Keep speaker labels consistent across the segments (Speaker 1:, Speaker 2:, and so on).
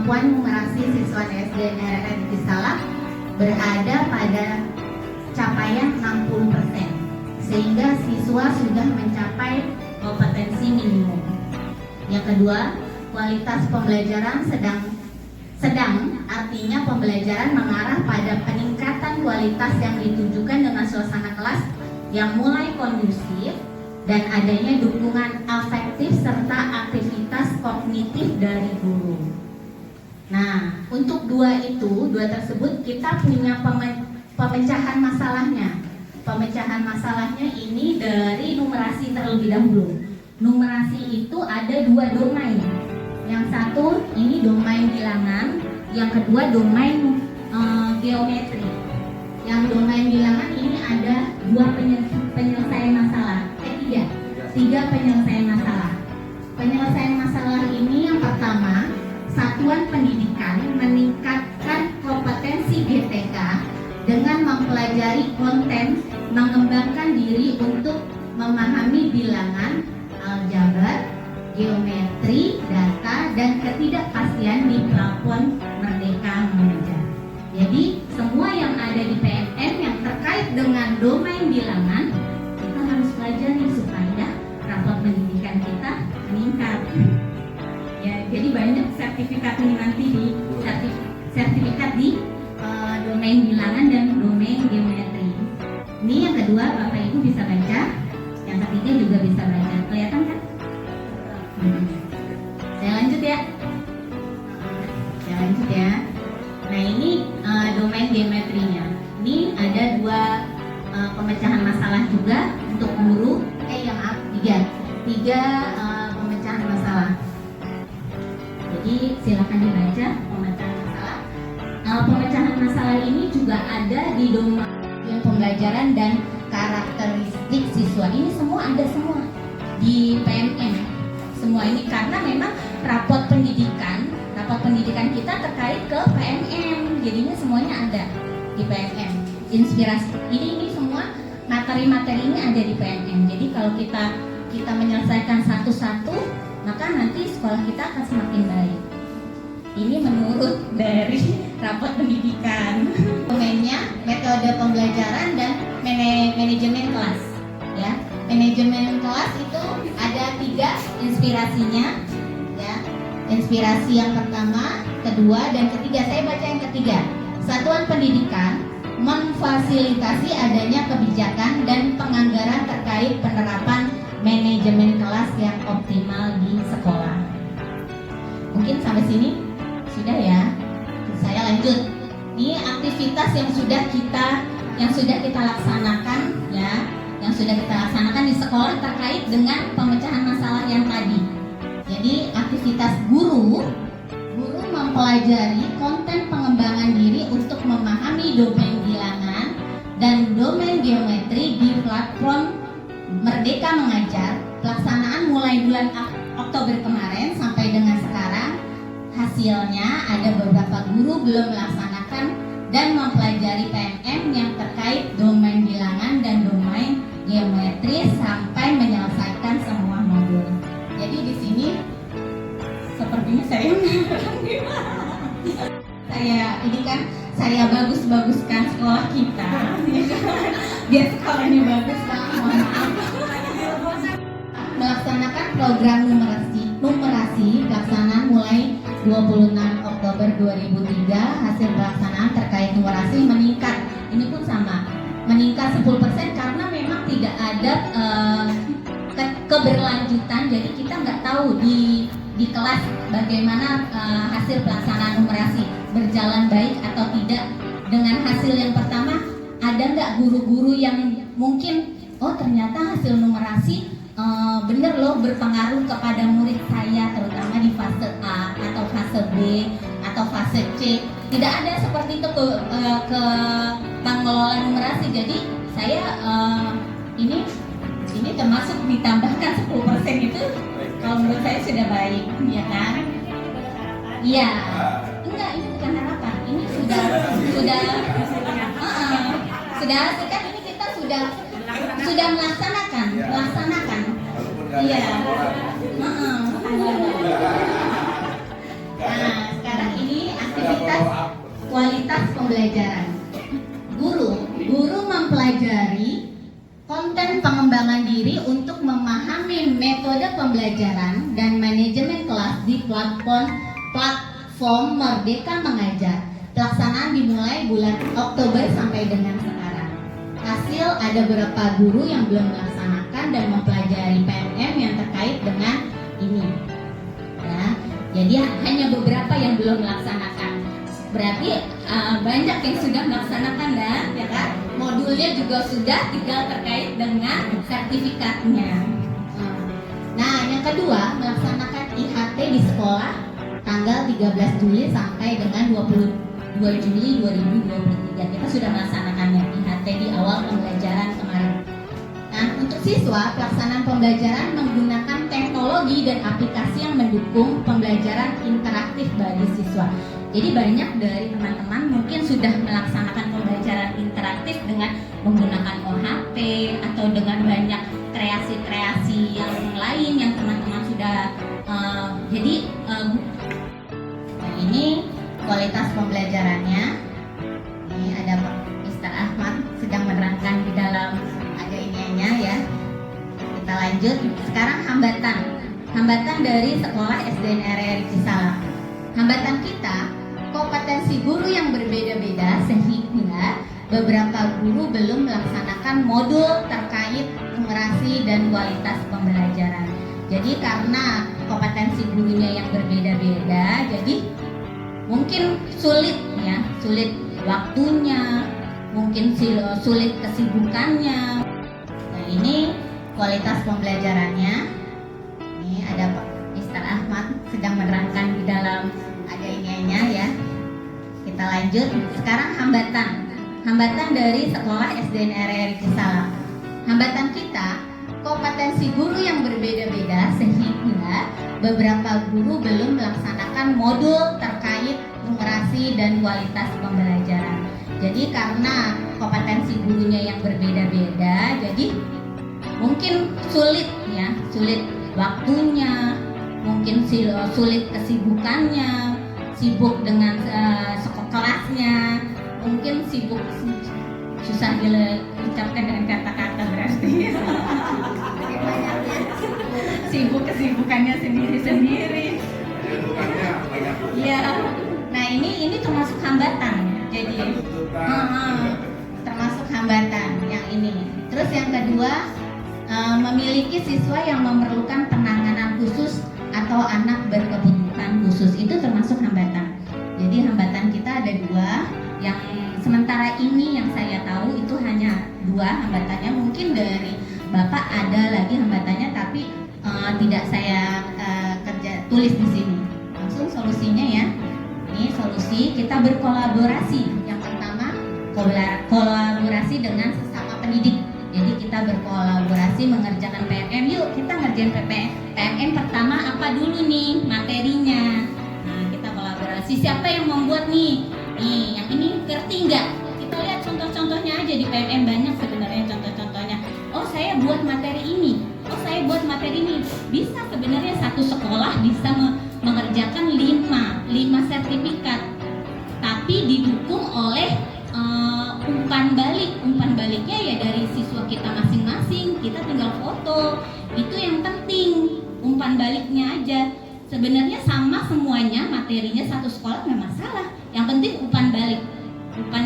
Speaker 1: kemampuan numerasi siswa SD RN Cisalak berada pada capaian 60%, sehingga siswa sudah mencapai kompetensi minimum. Yang kedua, kualitas pembelajaran sedang artinya pembelajaran mengarah pada peningkatan kualitas yang ditujukan dengan suasana kelas yang mulai kondusif dan adanya dukungan afektif serta aktivitas kognitif dari guru. Nah, untuk dua tersebut kita punya pemecahan masalahnya. Pemecahan masalahnya ini dari numerasi terlebih dahulu. Numerasi itu ada dua domain. Yang satu ini domain bilangan, yang kedua domain geometri. Yang domain bilangan ini ada dua penyelesaian masalah, tiga penyelesaian masalah. Penyelesaian masalah ini yang pertama, satuan pendidikan meningkatkan kompetensi GTK dengan mempelajari konten, mengembangkan diri untuk memahami bilangan, aljabar, geometri, data, dan ketidakpastian di plafon Merdeka Mengajar. Jadi semua yang ada di PNM yang terkait dengan domain bilangan kita harus pelajari supaya rapor pendidikan kita meningkat. Ya, jadi banyak sertifikat ini nanti di sertifikat di domain bilangan dan domain geometri. Ini yang kedua, Bapak Ibu bisa baca. Yang ketiga juga bisa baca. Kelihatan kan? Saya lanjut ya. Nah, ini domain geometrinya. Ini ada dua pemecahan masalah juga untuk guru. Tiga pemecahan masalah. Jadi silakan dibaca pemecahan masalah. Pemecahan masalah ini juga ada di domain pembelajaran dan karakteristik siswa. Ini semua ada semua di PNM. Semua ini karena memang rapot pendidikan kita terkait ke PNM. Jadinya semuanya ada di PNM. Inspirasi ini semua materi-materi ini ada di PNM. Jadi kalau kita menyelesaikan satu-satu, maka nanti sekolah kita akan semakin baik. Ini menurut dari rapot pendidikan. Domainnya metode pembelajaran dan manajemen kelas. Ya, manajemen kelas itu ada 3 inspirasinya. Ya, inspirasi yang pertama, kedua, dan ketiga. Saya baca yang ketiga. Satuan pendidikan memfasilitasi adanya kebijakan dan penganggaran terkait penerapan manajemen kelas yang optimal di sekolah. Mungkin sampai sini sudah ya. Saya lanjut. Ini aktivitas yang sudah kita laksanakan ya, yang sudah kita laksanakan di sekolah terkait dengan pemecahan masalah yang tadi. Jadi aktivitas guru mempelajari konten pengembangan diri untuk memahami domain bilangan dan domain geometri di platform Merdeka Mengajar. Pelaksanaan mulai bulan Oktober kemarin sampai dengan sekarang. Hasilnya ada beberapa guru belum melaksanakan dan mempelajari PNM yang terkait domain bilangan dan domain geometri sampai menyelesaikan semua modul. Jadi di sini sepertinya saya bagus-baguskan sekolah kita biar sekolahnya bagus, Pak. Mohon maaf. Melaksanakan program numerasi pelaksanaan mulai 26 Oktober 2003. Hasil pelaksanaan terkait numerasi meningkat. Ini pun sama, meningkat 10% karena memang tidak ada keberlanjutan. Jadi kita nggak tahu di kelas bagaimana hasil pelaksanaan numerasi berjalan baik atau tidak. Dengan hasil yang pertama, ada nggak guru-guru yang mungkin ternyata hasil numerasi bener loh berpengaruh kepada murid saya, terutama di fase A atau fase B atau fase C. Tidak ada seperti itu ke pengelola numerasi. Jadi saya ini termasuk ditambahkan 10% itu kalau menurut saya sudah baik, ya kan? Iya. Enggak, ini bukan harapan. Ini sudah hasil kan, ini kita sudah melaksanakan. Iya. Nah, sekarang ini pembelajaran. Guru mempelajari konten pengembangan diri untuk memahami metode pembelajaran dan manajemen kelas di platform Merdeka Mengajar. Pelaksanaan dimulai bulan Oktober sampai dengan sekarang. Hasil, ada beberapa guru yang belum melaksanakan dan mempelajari PMM yang terkait dengan ini. Ya, jadi hanya beberapa yang belum melaksanakan. Berarti banyak yang sudah melaksanakan ya kan? Modulnya juga sudah, tinggal terkait dengan sertifikatnya. Nah, yang kedua, melaksanakan IHT di sekolah tanggal 13 Juli sampai dengan 22 Juli 2023. Kita sudah melaksanakannya IHT di awal pembelajaran kemarin. Nah, untuk siswa, pelaksanaan pembelajaran menggunakan teknologi dan aplikasi yang mendukung pembelajaran interaktif bagi siswa. Jadi banyak dari teman-teman mungkin sudah melaksanakan pembelajaran interaktif dengan menggunakan OHP atau dengan banyak kreasi-kreasi yang lain yang teman-teman sudah nah ini kualitas pembelajarannya. Ini ada Mr. Ahmad sedang menerangkan di dalam ada ininya ya. Kita lanjut. Sekarang hambatan dari sekolah SDN RRI Cisalak. Hambatan kita, kompetensi guru yang berbeda-beda sehingga beberapa guru belum melaksanakan modul terkait numerasi dan kualitas pembelajaran. Jadi karena kompetensi gurunya yang berbeda-beda, jadi mungkin sulit waktunya, mungkin sulit kesibukannya. Nah, ini kualitas pembelajarannya. Ini ada Mr. Ahmad sedang menerangkan di dalam ada ininya ya. Kita lanjut. Sekarang hambatan dari sekolah SDN RRI Cisalak. Hambatan kita, kompetensi guru yang berbeda-beda sehingga beberapa guru belum melaksanakan modul terkait numerasi dan kualitas pembelajaran. Jadi karena kompetensi gurunya yang berbeda-beda, jadi mungkin sulit waktunya, mungkin sulit kesibukannya, sibuk dengan kelasnya, mungkin susah diucapkan dengan kata-kata berarti. Sibuk kesibukannya sendiri-sendiri. Iya. Nah, ini termasuk hambatan. Jadi termasuk hambatan yang ini. Terus yang kedua, memiliki siswa yang memerlukan penanganan khusus atau anak berkebutuhan khusus, itu termasuk hambatan. Jadi hambatan kita ada dua. Yang sementara ini yang saya tahu itu hanya dua hambatannya. Mungkin dari Bapak ada lagi hambatannya, tapi tidak saya tulis di sini. Langsung solusinya ya. Ini solusi, kita berkolaborasi. Yang pertama, kolaborasi dengan sesama pendidik. Jadi kita berkolaborasi mengerjakan PMM. Yuk kita ngerjain PMM pertama apa dulu nih materinya. Nah, kita kolaborasi. Siapa yang membuat nih? Nih, yang ini ngerti nggak? Kita lihat contoh-contohnya aja di PMM, banyak sebenarnya contoh-contohnya. Oh, saya buat materi ini. Oh, saya buat materi ini. Bisa sebenarnya satu sekolah bisa mengerjakan 5 sertifikat. Tapi didukung oleh umpan baliknya ya dari siswa kita masing-masing. Kita tinggal foto, itu yang penting, umpan baliknya aja. Sebenarnya sama semuanya, materinya satu sekolah nggak masalah. Yang penting umpan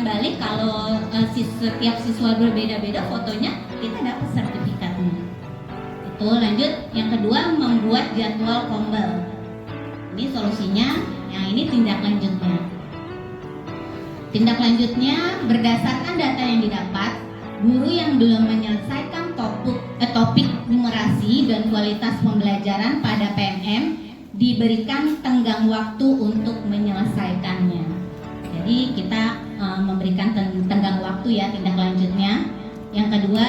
Speaker 1: balik kalau setiap siswa berbeda-beda fotonya, kita dapat sertifikatnya. Itu lanjut. Yang kedua, membuat jadwal kombel. Ini solusinya. Yang ini tindak lanjutnya. Tindak lanjutnya, berdasarkan data yang didapat, guru yang belum menyelesaikan topik numerasi dan kualitas pembelajaran pada PMM diberikan tenggang waktu untuk menyelesaikannya. Jadi kita memberikan tenggang waktu ya, tindak lanjutnya. Yang kedua,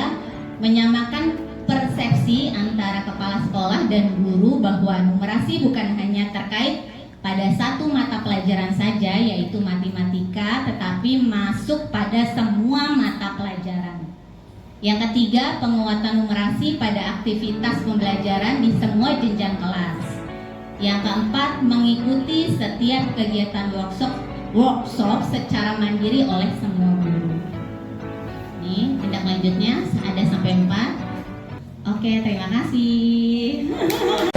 Speaker 1: menyamakan persepsi antara kepala sekolah dan guru bahwa numerasi bukan hanya terkait pada satu mata pelajaran saja, yaitu matematika, tetapi masuk pada semua mata pelajaran. Yang ketiga, penguatan numerasi pada aktivitas pembelajaran di semua jenjang kelas. Yang keempat, mengikuti setiap kegiatan workshop secara mandiri oleh semua guru. Nih, tindak lanjutnya ada sampai 4. Oke, terima kasih.